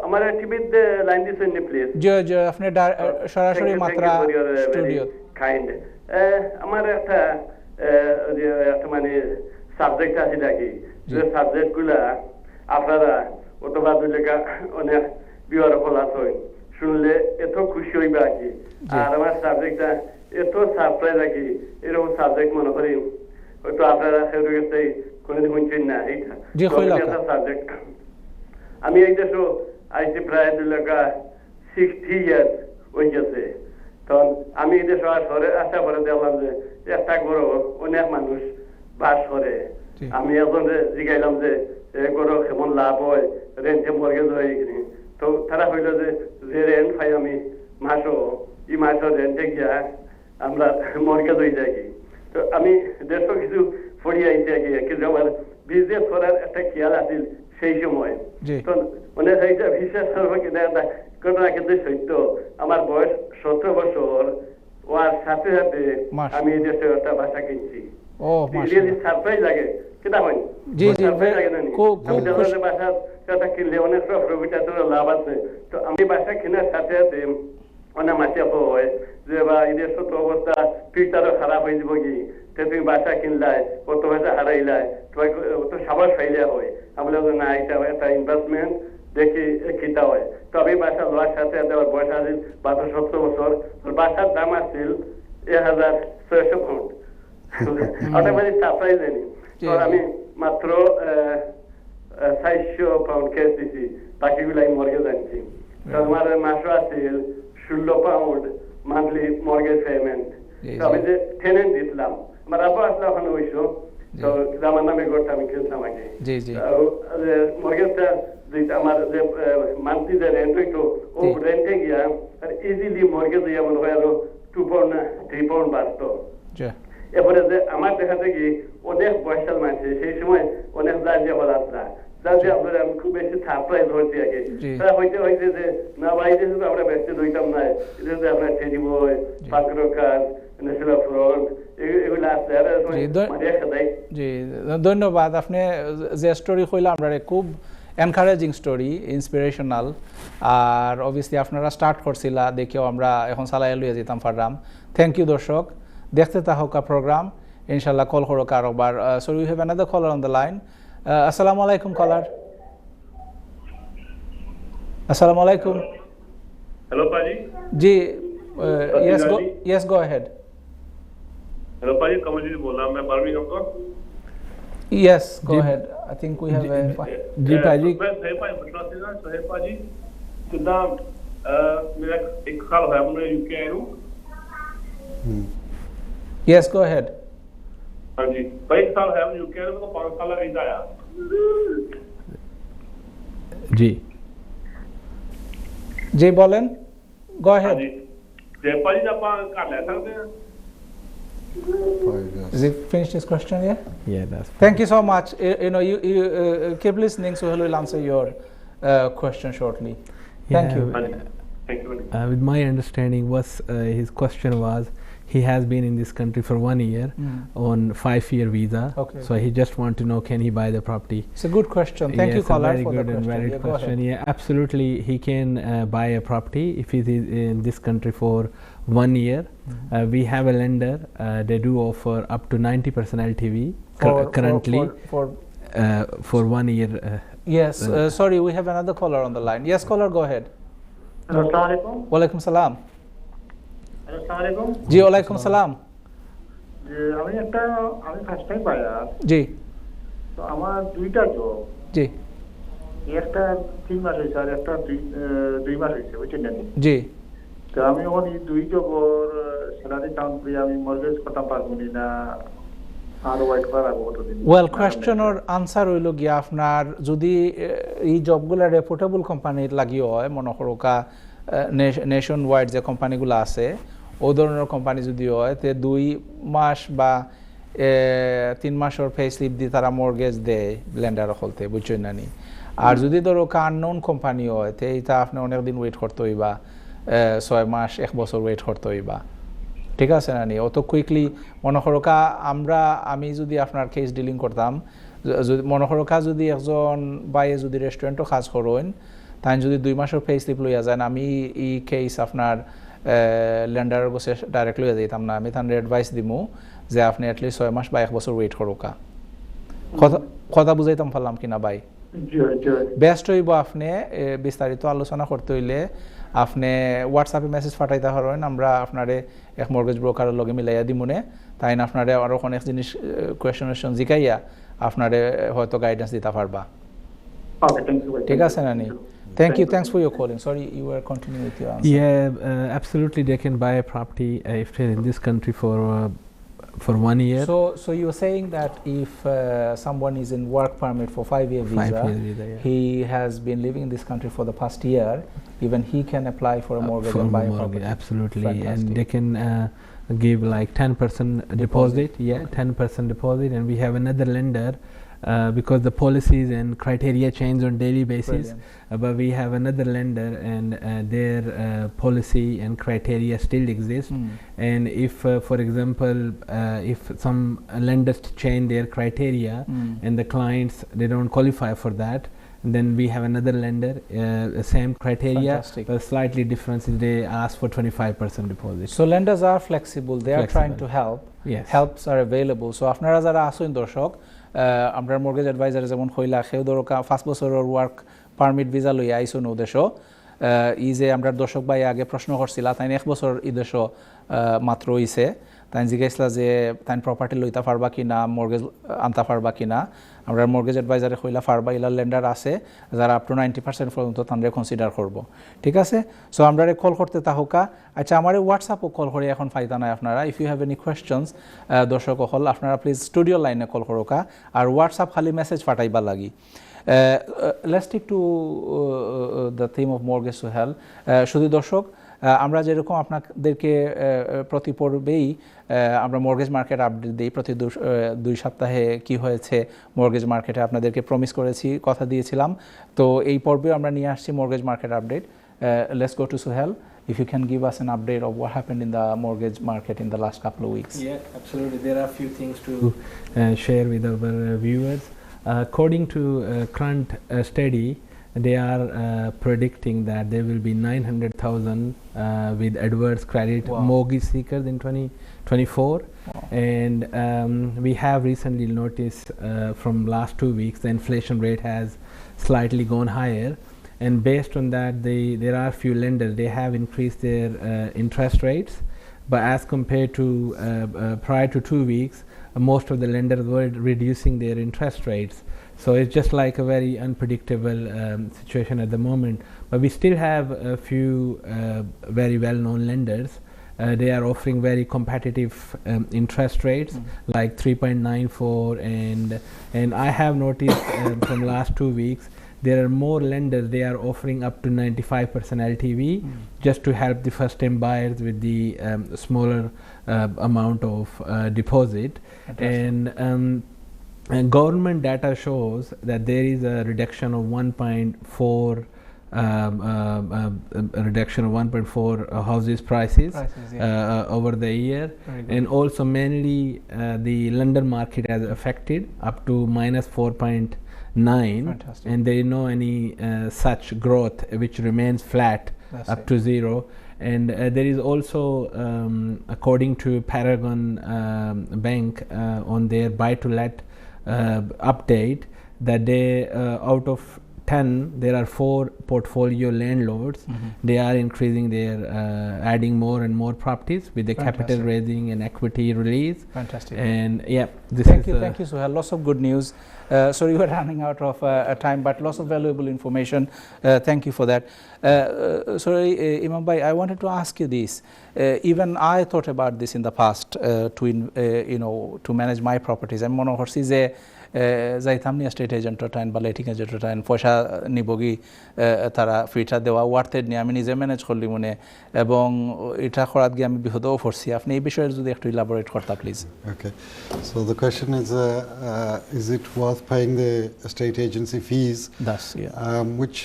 আমার টিভিতে লাইন দিছেন নি প্লিজ? জি, আপনি সরাসরি মাত্রা স্টুডিও। কাইন্ড আমার একটা মানে সাবজেক্ট আছে নাকি, যে সাবজেক্টগুলা আপনারা অথবা দুলেকা অনেক বিওয়ার ফলাস হয়, শুনলে এত খুশি হইবা কি। আর আমার সাবজেক্টটা এত সারপ্রাইজ কি, এরকম সাবজেক্ট মনে করি হয়তো আপনারা সেরকম গেছে কোনোদিন শুনছেন না। এইটা একটা সাবজেক্ট। আমি এই দেশও আইসি প্রায় 60 ইয়ার্স হয়ে গেছে। তখন আমি এই দেশে আসা পরে দেখলাম যে একটা গরো অনেক মানুষ বাস করে। আমি এখন জিগাইলাম যে গরো কেমন লাভ হয়, রেন্টে মর্গেজ হয় এখানে। তো তারা হইল যে রেন্ট পাই আমি মাসও, এই মাসও রেন্টে গিয়া আমরা মর্গেজ হয়ে যাই। তো আমি দেশও কিছু পড়িয়ে আইতে গিয়ে, কিন্তু আমার বিজনেস করার একটা খেয়াল আছিল সেই সময়। তো মানে সেইটা বিশ্বাস করবো কিনা, একটা ঘটনা কিন্তু সত্য। আমার বয়স 17 বছর, ওর সাথে সাথে আমি এই দেশে একটা বাসা কিনছি। সারপ্রাইজ লাগে কিনা হয়? সারপ্রাইজ লাগে না? আমি দেশের বাসা কিনলে অনেক সব প্রফিট লাভ আছে। তো আমি বাসা কেনার সাথে সাথে অনেক মাসে হয় যে বা এই দেশের তো অবস্থা ফিউচারও খারাপ হয়ে যাব কি, তুমি বাসা কিনলাই, কত পয়সা হারাইলাই, তোমাকে তো সাবাস ফাইলে হয়। আমি বললাম না, এটা একটা ইনভেস্টমেন্ট, দেখি কিতা হয়। তো আমি বাসা লওয়ার সাথে সাথে আমার বয়স আছিল 17 বছর। বাসার দাম আছিল 1600 পাউন্ড অটোমেটিক সারপ্রাইজ জানি তো আমি মাত্র 400 পাউন্ড ক্যাশ দিছি বাকিগুলো আমি মর্গেজ আনছি তো আমার মাসে আছে 16 পাউন্ড মান্থলি মর্গেজ পেমেন্ট তো আমি যে টেনেন্ট দিলাম আমার আব্বা আসলে ওখানে হইছো তো আমার নামে ঘরটা আমি কিনতাম আগে জি জি মর্গেজটা আমার যে মান্থলি যে রেন্ট হইতো ও রেন্টে গিয়া আর ইজিলি মর্গেজ ইয়া মনে হয় আরো 2 পাউন্ড না 3 পাউন্ড বাড়তো এরপরে যে আমার দেখা দেখি অনেক বয়সাল মানুষ সেই সময় অনেক জাজিয়া বলা আসলা জাজিয়া আপনার আমি খুব বেশি সারপ্রাইজ হয়েছি আগে তারা হইতে যে না ভাই যেহেতু আমরা ব্যস্ত হইতাম না যেহেতু আপনার টেডি বয় পাকরকার ন্যাশনাল ফ্রন্ট এগুলো আছে জি ধন্যবাদ আপনি যে স্টোরি কইলা আমরা খুব এনকারেজিং স্টোরি ইন্সপিরেশনাল আর অবভিয়াসলি আপনারা স্টার্ট করছিলা দেখেও আমরা এখন চালাই লইয়া যেতাম পারলাম থ্যাংক ইউ দর্শক দেখতে থাকুক প্রোগ্রাম ইনশাল্লাহ কল করো কারোবার so we have another caller on the line আসসালামু আলাইকুম কলার আসসালামু আলাইকুম hello paaji ji yes go ahead hello paaji Kamaljeet बोल रहा हूं मैं बर्मिंघम का yes go ahead I think we have ji paaji Sohaib पाजी कितना मेरा 1 साल होया मैं यूके आया हूं यस गो अहेड हां जी भाई 1 साल है मैं यूके आया हूं 5 साल का वीजा आया जी जी बोलें गो अहेड जी जयपाल जी आप कर ले सकते हैं Is it finished his question? Yeah, that's fine. Thank you so much. You know, you keep listening, so he'll answer your question shortly. Thank you. Thank you. With my understanding, his question was, he has been in this country for 1 year on 5-year visa. Okay. So he just want to know, can he buy the property? It's a good question. Thank you, caller, very for good the and question. valid question. Yeah, absolutely. He can buy a property if he is in this country for 1 year. We have a lender. They do offer up to 90% LTV currently for 1 year. Yes. Sorry, we have another caller on the line. Yes, caller, go ahead. আসসালামু Walaikum salam. আলাইকুম জি ওয়ালাইকুম সালাম যে আমি first time buyer জি তো আমার দুইটা job জি একটা 3 মাস হইছে আর একটা 2 মাস হইছে বুঝছেন না জি তো আমি ওখানে দুই জবর স্যালারি কাউন্ট করে আমি মর্গেজ করতে পারবো না আর ওয়েট করা কতদিন ওয়েল কোয়েশ্চনের আনসার হইল গিয়া আপনার যদি এই জবগুলা রেপুটেবল কোম্পানির লাগিও হয় মনে করো কা নেশন ওয়াইড যে কোম্পানিগুলো আছে ও ধরনের কোম্পানি যদি হয় তে 2 মাস বা 3 মাসের পে স্লিপ দিয়ে তারা মর্গেজ দেয় লেন্ডার হলতে বুঝছেন না নি আর যদি ধরো আননোন কোম্পানি হয় তে এটা আপনি অনেক দিন ওয়েট করতে হইবা 6 মাস 1 বছর ওয়েট করতে হইবা ঠিক আছে না নি অত কুইকলি মনে করো আমি যদি আপনার কেস ডিলিং করতাম যদি মনে করো যদি একজন বাইরে যদি রেস্টুরেন্টও কাজ করেন তাই যদি 2 মাসের পে স্লিপ লইয়া যান আমি এই কেস আপনার লেন্ডারের কাছে ডাইরেক্ট লইয়া যাইতাম না আমি তার অ্যাডভাইস দিমু যে আপনি অ্যাটলিস্ট 6 মাস বা 1 বছর ওয়েট করুকা কথা বুঝাইতাম পারলাম কিনা ভাই বেস্ট হইব আপনি বিস্তারিত আলোচনা করতে হইলে আপনি হোয়াটসঅ্যাপে মেসেজ পাঠাইতে পারেন আমরা আপনারে এক মর্গেজ ব্রোকারের লগে মিলাইয়া দিমুনে তাই আপনারে আরো অনেক জিনিস কোয়েশ্চন জিকাইয়া আপনারে হয়তো গাইডেন্স দিতে পারবা ঠিক আছে না নি Thank you. Thanks for your calling. Sorry, you were continuing with your answer. Yeah, absolutely. They can buy a property if they're in this country for 1 year. So you're saying that if someone is in work permit for 5-year visa, he has been living in this country for the past year, even he can apply for a mortgage and buy a property. Absolutely. Fantastic. And they can give like 10% deposit. Yeah, 10% deposit. And we have another lender. Because the policies and criteria change on daily basis, but we have another lender and their policy and criteria still exist. And if, for example, if some lenders change their criteria and the clients they don't qualify for that, then we have another lender, same criteria, but slightly different. They ask for 25% deposit. So lenders are flexible. They are trying to help. Yes. Helps are available. So আপনারা যারা আসুন দর্শক আমরা mortgage adviser যেমন কইলা সেও ধরো 5 বছরের ওয়ার্ক পারমিট ভিসা লইয়া আইসুন উদ্দেশ্য ই যে আমরা দর্শক ভাই আগে প্রশ্ন করছিল তাই 1 বছর ইদেশ মাত্র হইছে তাই জিজ্ঞাসা যে তাই প্রপার্টি লইতা পারবা কিনা মর্গেজ আনতা পারবা কিনা আমরা মর্গেজ অ্যাডভাইজারে কইলা পারবা ইলা লেন্ডার আছে যারা আপ টু 90% পর্যন্ত তানরে কনসিডার করব ঠিক আছে সো আমরা কল করতে তাহকা আচ্ছা আমারে হোয়াটসঅ্যাপও কল করে এখন ফায়দা নাই আপনারা if you have any questions দর্শক হল আপনারা প্লিজ স্টুডিও লাইনে কল করোকা আর হোয়াটসঅ্যাপ খালি মেসেজ পাঠাইবা লাগি let's stick to the theme of mortgage to hell শুধু দর্শক আমরা যেরকম আপনাদেরকে প্রতি পর্বেই আমরা মর্গেজ মার্কেট আপডেট দিই প্রতি 2 সপ্তাহে কি হয়েছে মর্গেজ মার্কেটে আপনাদেরকে প্রমিস করেছি কথা দিয়েছিলাম তো এই পর্বে আমরা নিয়ে আসছি mortgage market update let's go to Suhail if you can give us an update of what happened in the mortgage market in the last couple of weeks. Yeah, absolutely, there are a few things to share with our viewers. According to current study, they are predicting that there will be 900,000 with adverse credit mortgage seekers in 2024. And we have recently noticed from last 2 weeks the inflation rate has slightly gone higher, and based on that there are few lenders, they have increased their interest rates, but as compared to prior to 2 weeks most of the lenders were reducing their interest rates. So it's just like a very unpredictable situation at the moment, but we still have a few very well-known lenders. They are offering very competitive interest rates like 3.94, and I have noticed from last 2 weeks there are more lenders, they are offering up to 95% LTV just to help the first time buyers with the smaller amount of deposit. And government data shows that there is a reduction of 1.4 reduction of 1.4 houses prices over the year, and also mainly the London market has affected up to -4.9. Fantastic. And there is no any such growth which remains flat up to 0. And there is also according to Paragon Bank on their buy to let update that they out of 10 there are 4 portfolio landlords, they are increasing their adding more and more properties with the capital raising and equity release. Fantastic. And yeah, thank you Suhail, lots of good news. Sorry we're running out of time, but lots of valuable information. Thank you for that. Sorry Imam Bhai, I wanted to ask you this. Even I thought about this in the past to manage my properties. I'm mone horsi je যাইতাম নি state এজেন্টর টাইন বা letting এজেন্টর টাইন পয়সা নিবগি তারা ফ্রিটা দেওয়া ওয়ার্থেড নিয়ে আমি নিজে manage করলি মনে এবং এটা করাত গিয়ে আমি বিপদেও পড়ছি আপনি এই বিষয়ে যদি একটু ইলাবোরেট করতা please Okay, so the question is it worth paying the state agency fees? That's Which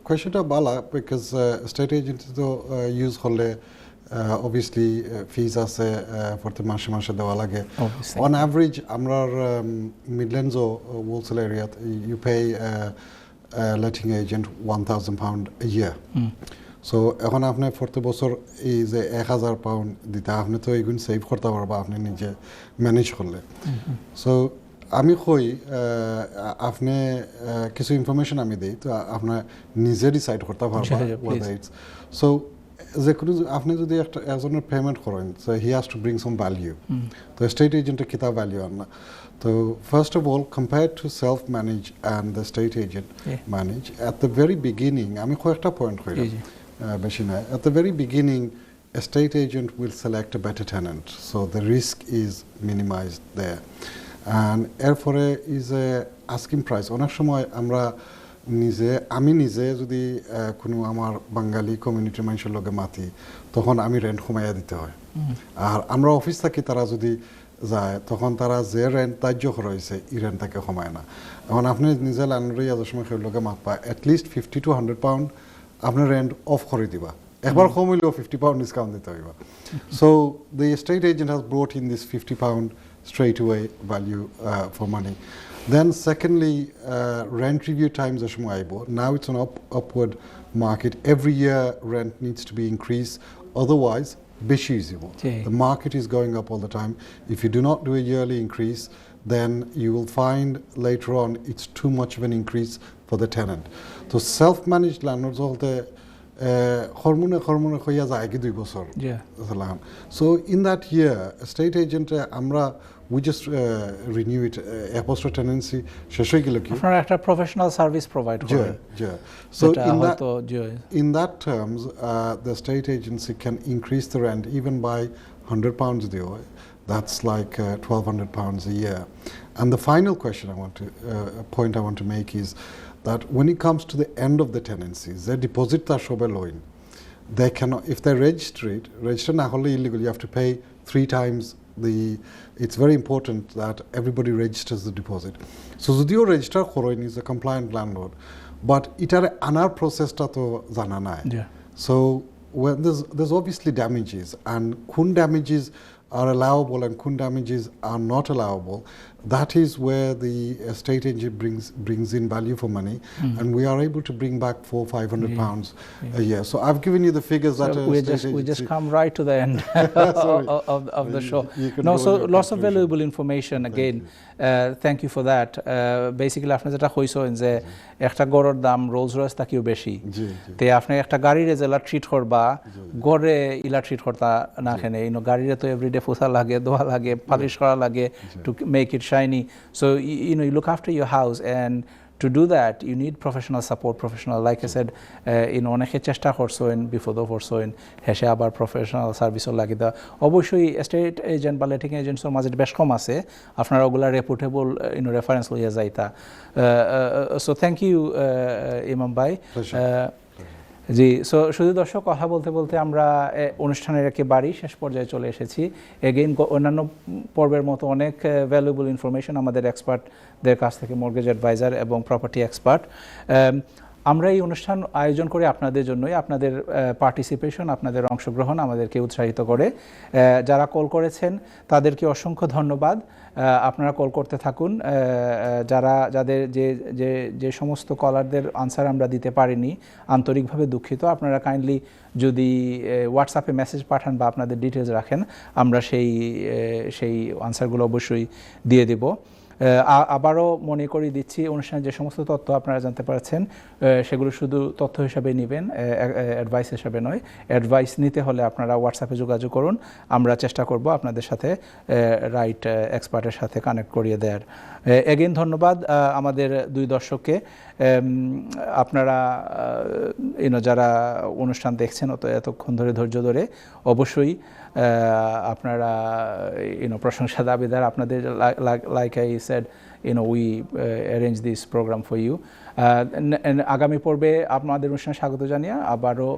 question to bala because state agency to use holle obviously fees আছে প্রতি মাসে মাসে দেওয়া লাগে on average আমরার Midlands O wholesale area you pay letting agent £1,000 a year. So এখন আপনি প্রতি বছর এই যে £1,000 দিতে আপনি তো এইগুণ সেভ করতে পারবা আপনি নিজে ম্যানেজ করলে সো আমি কই আপনি কিছু ইনফরমেশন আমি দিই তো আপনার নিজে ডিসাইড করতে পারবা whether it's so যে কোনো আপনি যদি একটা একজনের পেমেন্ট করেন so he has to bring some value তো স্টেট এজেন্টের কিতা ভ্যালু আন না তো first of all compared two self manage and the state agent manage at the very beginning আমি কয়েকটা পয়েন্ট কইলাম বেশি নয় at the very beginning a state agent will select a better tenant so the risk is minimized there and এরপরে is a asking price অনেক সময় আমরা আমি নিজে যদি কোনো আমার বাঙালি কমিউনিটির মানুষের লগে মাতি তখন আমি রেন্ট কমাইয়া দিতে হয় আর আমরা অফিস থাকি তারা যদি যায় তখন তারা যে রেন্ট ধার্য করা হয়েছে এই রেন্ট তাকে কমায় না এখন আপনি নিজে ল্যান্ডলরি এত সময় সেই লগে মাতবা অ্যাটলিস্ট £50 to £100 আপনার রেন্ট অফ করে দিবা একবার কম হইলেও £50 ডিসকাউন্ট দিতে হইবা so the state agent has brought in this £50 straight away value for money. Then secondly, rent review times are shmoaibo. Now it's an upward market. Every year rent needs to be increased. Otherwise, bishizibo. The market is going up all the time. If you do not do a yearly increase, then you will find later on it's too much of an increase for the tenant. So self-managed landlords all the হরমোনে হইয়া যায় কি 2 বছর so in that year estate agent আমরা we just renew it apostle tenancy শেষ হয়ে গেল কি আপনারা একটা প্রফেশনাল সার্ভিস প্রোভাইড করেন so in that terms the estate agency can increase the rent even by £100 দিও that's like £1,200 a year and the final question point I want to make is that when it comes to the end of the tenancies their deposit ta shobe loin they cannot if they register na hole illegal you have to pay 3 times it's very important that everybody registers the deposit so jodio register koroin is a compliant landlord but itar anar process ta to jana nai so when there's obviously damages and kun damages are allowable and kun damages are not allowable that is where the estate agent brings in value for money and we are able to bring back £400-500 a year so I've given you the figures so that we just come right to the end of the show no so lots of valuable information again thank you for that basically আপনি যেটা কইছেন যে একটা গড়ের দাম Rolls Royce তাকিও বেশি তে আপনি একটা গাড়ির জেলা ট্রিট করবা গড়ে ইলা ট্রিট করতা না খেনে ইনো গাড়িরে তো এভরিডে পোছা লাগে ধোয়া লাগে পালিশ করা লাগে to make it shiny so you know you look after your house and to do that you need professional support like I said অনেকে চেষ্টা করছেন বিপদও পড়ছেন হেসে আবার প্রফেশনাল সার্ভিসও লাগে দা অবশ্যই এস্টেট এজেন্ট বা লেটিং এজেন্টসের মাঝে বেশ কম আছে আপনারা ওগুলা রেপুটেবল রেফারেন্স লইয়া যাইতা সো থ্যাংক ইউ ইমাম ভাই জি সো শুধু দর্শক কথা বলতে বলতে আমরা অনুষ্ঠানের একেবারেই শেষ পর্যায়ে চলে এসেছি এগেইন অন্যান্য পর্বের মতো অনেক ভ্যালুয়েবল ইনফরমেশন আমাদের এক্সপার্টদের কাছ থেকে মর্গেজ অ্যাডভাইজার এবং প্রপার্টি এক্সপার্ট আমরা এই অনুষ্ঠান আয়োজন করে আপনাদের জন্যই আপনাদের পার্টিসিপেশন আপনাদের অংশগ্রহণ আমাদেরকে উৎসাহিত করে যারা কল করেছেন তাদেরকে অসংখ্য ধন্যবাদ আপনারা কল করতে থাকুন যাদের যে সমস্ত কলারদের আনসার আমরা দিতে পারিনি আন্তরিকভাবে দুঃখিত আপনারা কাইন্ডলি যদি হোয়াটসঅ্যাপে মেসেজ পাঠান বা আপনাদের ডিটেলস রাখেন আমরা সেই আনসারগুলো অবশ্যই দিয়ে দেব আবারও মনে করিয়ে দিচ্ছি অনুষ্ঠানে যে সমস্ত তথ্য আপনারা জানতে পারছেন সেগুলো শুধু তথ্য হিসাবে নেবেন অ্যাডভাইস হিসাবে নয় অ্যাডভাইস নিতে হলে আপনারা হোয়াটসঅ্যাপে যোগাযোগ করুন আমরা চেষ্টা করব আপনাদের সাথে রাইট এক্সপার্টের সাথে কানেক্ট করিয়ে দেওয়ার এগেইন ধন্যবাদ আমাদের দুই দর্শককে আপনারা যারা অনুষ্ঠান দেখছেন এতক্ষণ ধরে ধৈর্য ধরে অবশ্যই আপনারা প্রশংসা দাবিদার আপনাদের like I said we arrange this program for you আগামী পর্বে আপনাদের অনুষ্ঠানে স্বাগত জানিয়ে আবারও